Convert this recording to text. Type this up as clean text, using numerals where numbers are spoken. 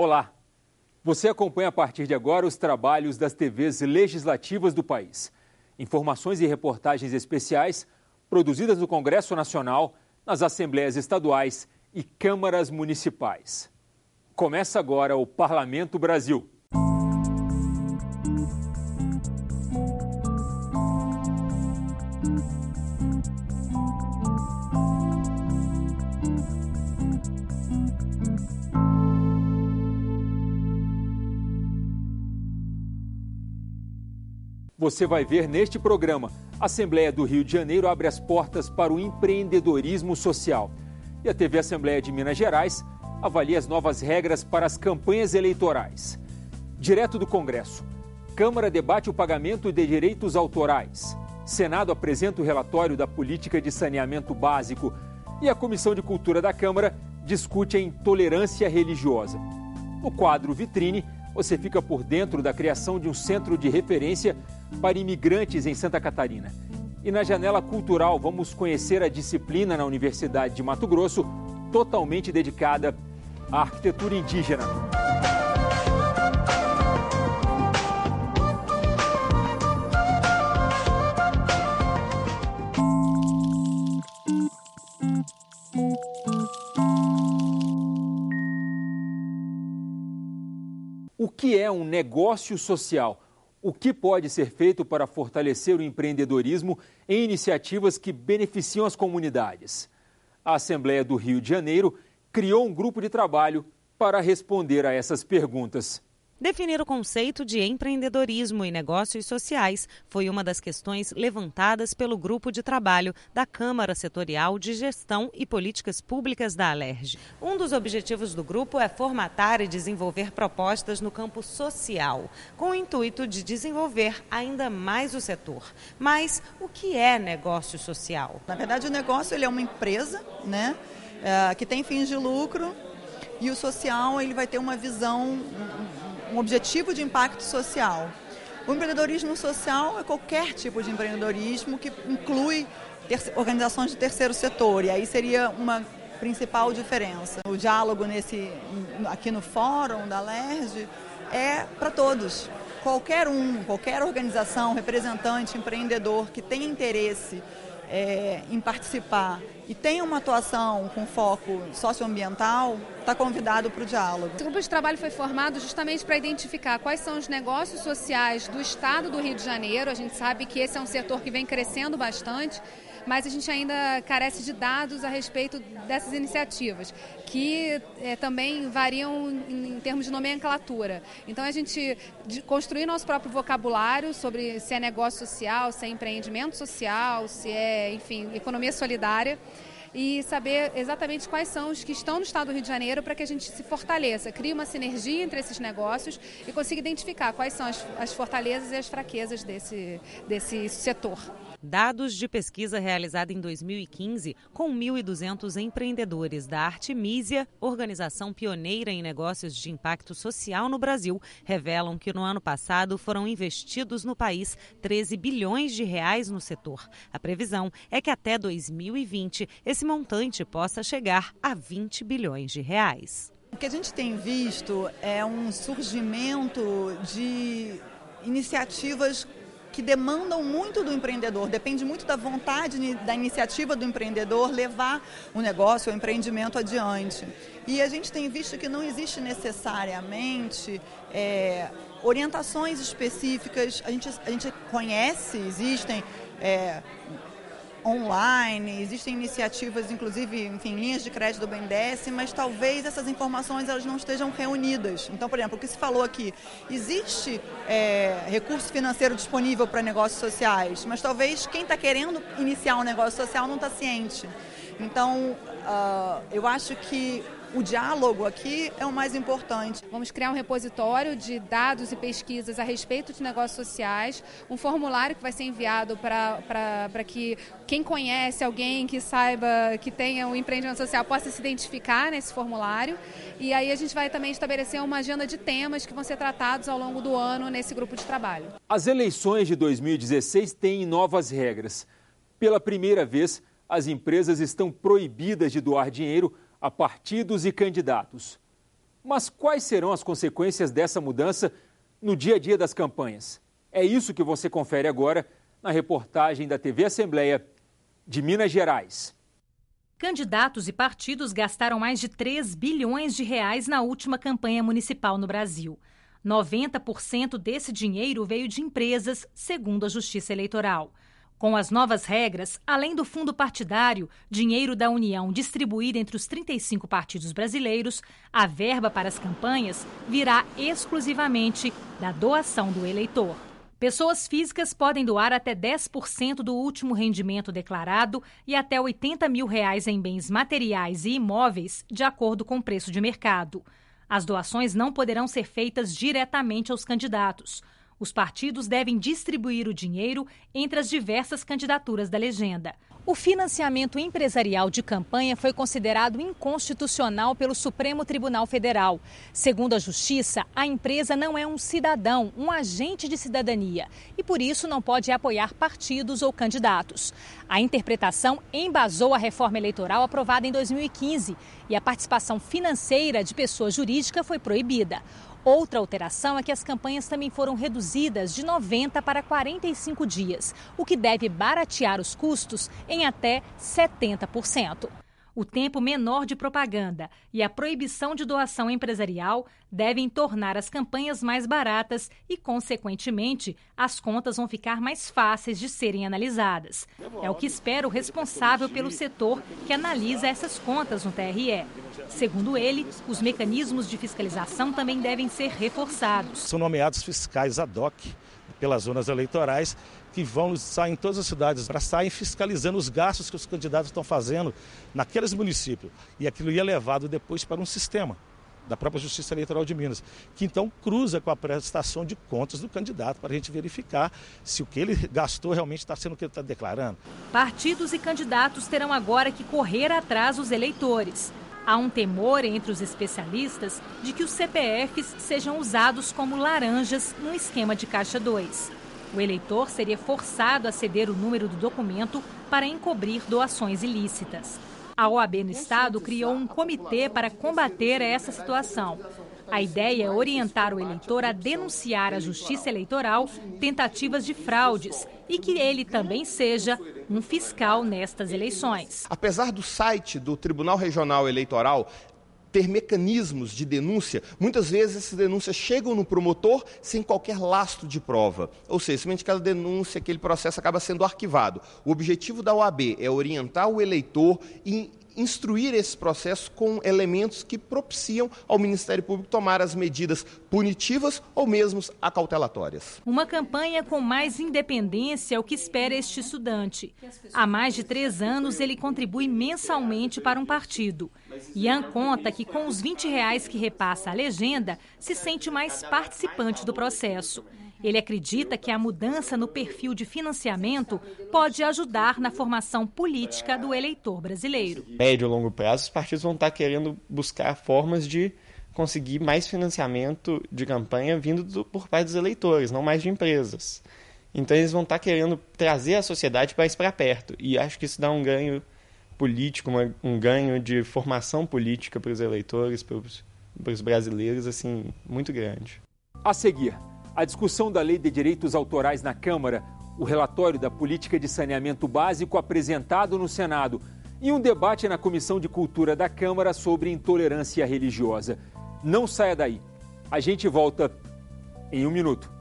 Olá! Você acompanha a partir de agora os trabalhos das TVs legislativas do país. Informações e reportagens especiais produzidas no Congresso Nacional, nas Assembleias Estaduais e Câmaras Municipais. Começa agora o Parlamento Brasil. Você vai ver neste programa, a Assembleia do Rio de Janeiro abre as portas para o empreendedorismo social. E a TV Assembleia de Minas Gerais avalia as novas regras para as campanhas eleitorais. Direto do Congresso, Câmara debate o pagamento de direitos autorais. Senado apresenta o relatório da política de saneamento básico. E a Comissão de Cultura da Câmara discute a intolerância religiosa. No quadro Vitrine, você fica por dentro da criação de um centro de referência para imigrantes em Santa Catarina. E na Janela Cultural vamos conhecer a disciplina na Universidade de Mato Grosso, totalmente dedicada à arquitetura indígena. O que é um negócio social? O que pode ser feito para fortalecer o empreendedorismo em iniciativas que beneficiam as comunidades? A Assembleia do Rio de Janeiro criou um grupo de trabalho para responder a essas perguntas. Definir o conceito de empreendedorismo e negócios sociais foi uma das questões levantadas pelo grupo de trabalho da Câmara Setorial de Gestão e Políticas Públicas da Alerj. Um dos objetivos do grupo é formatar e desenvolver propostas no campo social, com o intuito de desenvolver ainda mais o setor. Mas o que é negócio social? Na verdade, o negócio ele é uma empresa, né, que tem fins de lucro, e o social ele vai ter uma visão, um objetivo de impacto social. O empreendedorismo social é qualquer tipo de empreendedorismo que inclui organizações de terceiro setor, e aí seria uma principal diferença. O diálogo aqui no fórum da Alerj é para todos. Qualquer organização, representante, empreendedor que tenha interesse em participar e tem uma atuação com foco socioambiental, está convidado para o diálogo. O grupo de trabalho foi formado justamente para identificar quais são os negócios sociais do estado do Rio de Janeiro. A gente sabe que esse é um setor que vem crescendo bastante, mas a gente ainda carece de dados a respeito dessas iniciativas, que também variam em termos de nomenclatura. Então, a gente construir nosso próprio vocabulário sobre se é negócio social, se é empreendimento social, se é, enfim, economia solidária, e saber exatamente quais são os que estão no estado do Rio de Janeiro para que a gente se fortaleça, crie uma sinergia entre esses negócios e consiga identificar quais são as fortalezas e as fraquezas desse setor. Dados de pesquisa realizada em 2015 com 1.200 empreendedores da Artemisia, organização pioneira em negócios de impacto social no Brasil, revelam que no ano passado foram investidos no país 13 bilhões de reais no setor. A previsão é que até 2020 esse montante possa chegar a 20 bilhões de reais. O que a gente tem visto é um surgimento de iniciativas que demandam muito do empreendedor, depende muito da vontade, da iniciativa do empreendedor levar o negócio, o empreendimento adiante. E a gente tem visto que não existe necessariamente orientações específicas, a gente conhece, existem online, existem iniciativas, inclusive, enfim, linhas de crédito do BNDES, mas talvez essas informações elas não estejam reunidas. Então, por exemplo, o que se falou aqui, existe recurso financeiro disponível para negócios sociais, mas talvez quem está querendo iniciar um negócio social não está ciente. Então, eu acho que o diálogo aqui é o mais importante. Vamos criar um repositório de dados e pesquisas a respeito de negócios sociais, um formulário que vai ser enviado para que quem conhece alguém que saiba que tenha um empreendimento social possa se identificar nesse formulário. E aí a gente vai também estabelecer uma agenda de temas que vão ser tratados ao longo do ano nesse grupo de trabalho. As eleições de 2016 têm novas regras. Pela primeira vez, as empresas estão proibidas de doar dinheiro a partidos e candidatos. Mas quais serão as consequências dessa mudança no dia a dia das campanhas? É isso que você confere agora na reportagem da TV Assembleia de Minas Gerais. Candidatos e partidos gastaram mais de 3 bilhões de reais na última campanha municipal no Brasil. 90% desse dinheiro veio de empresas, segundo a Justiça Eleitoral. Com as novas regras, além do fundo partidário, dinheiro da União distribuído entre os 35 partidos brasileiros, a verba para as campanhas virá exclusivamente da doação do eleitor. Pessoas físicas podem doar até 10% do último rendimento declarado e até R$80 mil em bens materiais e imóveis, de acordo com o preço de mercado. As doações não poderão ser feitas diretamente aos candidatos. Os partidos devem distribuir o dinheiro entre as diversas candidaturas da legenda. O financiamento empresarial de campanha foi considerado inconstitucional pelo Supremo Tribunal Federal. Segundo a Justiça, a empresa não é um cidadão, um agente de cidadania, e por isso não pode apoiar partidos ou candidatos. A interpretação embasou a reforma eleitoral aprovada em 2015 e a participação financeira de pessoa jurídica foi proibida. Outra alteração é que as campanhas também foram reduzidas de 90 para 45 dias, o que deve baratear os custos em até 70%. O tempo menor de propaganda e a proibição de doação empresarial devem tornar as campanhas mais baratas e, consequentemente, as contas vão ficar mais fáceis de serem analisadas. É o que espera o responsável pelo setor que analisa essas contas no TRE. Segundo ele, os mecanismos de fiscalização também devem ser reforçados. São nomeados fiscais ad hoc pelas zonas eleitorais que vão estar em todas as cidades para estarem fiscalizando os gastos que os candidatos estão fazendo naqueles municípios. E aquilo ia levado depois para um sistema da própria Justiça Eleitoral de Minas, que então cruza com a prestação de contas do candidato para a gente verificar se o que ele gastou realmente está sendo o que ele está declarando. Partidos e candidatos terão agora que correr atrás dos eleitores. Há um temor entre os especialistas de que os CPFs sejam usados como laranjas no esquema de Caixa 2. O eleitor seria forçado a ceder o número do documento para encobrir doações ilícitas. A OAB no estado criou um comitê para combater essa situação. A ideia é orientar o eleitor a denunciar à Justiça Eleitoral tentativas de fraudes e que ele também seja um fiscal nestas eleições. Apesar do site do Tribunal Regional Eleitoral ter mecanismos de denúncia, muitas vezes essas denúncias chegam no promotor sem qualquer lastro de prova. Ou seja, simplesmente aquela denúncia, aquele processo acaba sendo arquivado. O objetivo da OAB é orientar o eleitor e instruir esse processo com elementos que propiciam ao Ministério Público tomar as medidas punitivas ou mesmo acautelatórias. Uma campanha com mais independência é o que espera este estudante. Há mais de 3 anos ele contribui mensalmente para um partido. Ian conta que com os R$20 que repassa a legenda, se sente mais participante do processo. Ele acredita que a mudança no perfil de financiamento pode ajudar na formação política do eleitor brasileiro. Médio e longo prazo, os partidos vão estar querendo buscar formas de conseguir mais financiamento de campanha vindo por parte dos eleitores, não mais de empresas. Então eles vão estar querendo trazer a sociedade mais para perto. E acho que isso dá um ganho político, um ganho de formação política para os eleitores, para os brasileiros, assim, muito grande. A seguir, a discussão da Lei de Direitos Autorais na Câmara, o relatório da Política de Saneamento Básico apresentado no Senado e um debate na Comissão de Cultura da Câmara sobre intolerância religiosa. Não saia daí. A gente volta em 1 minuto.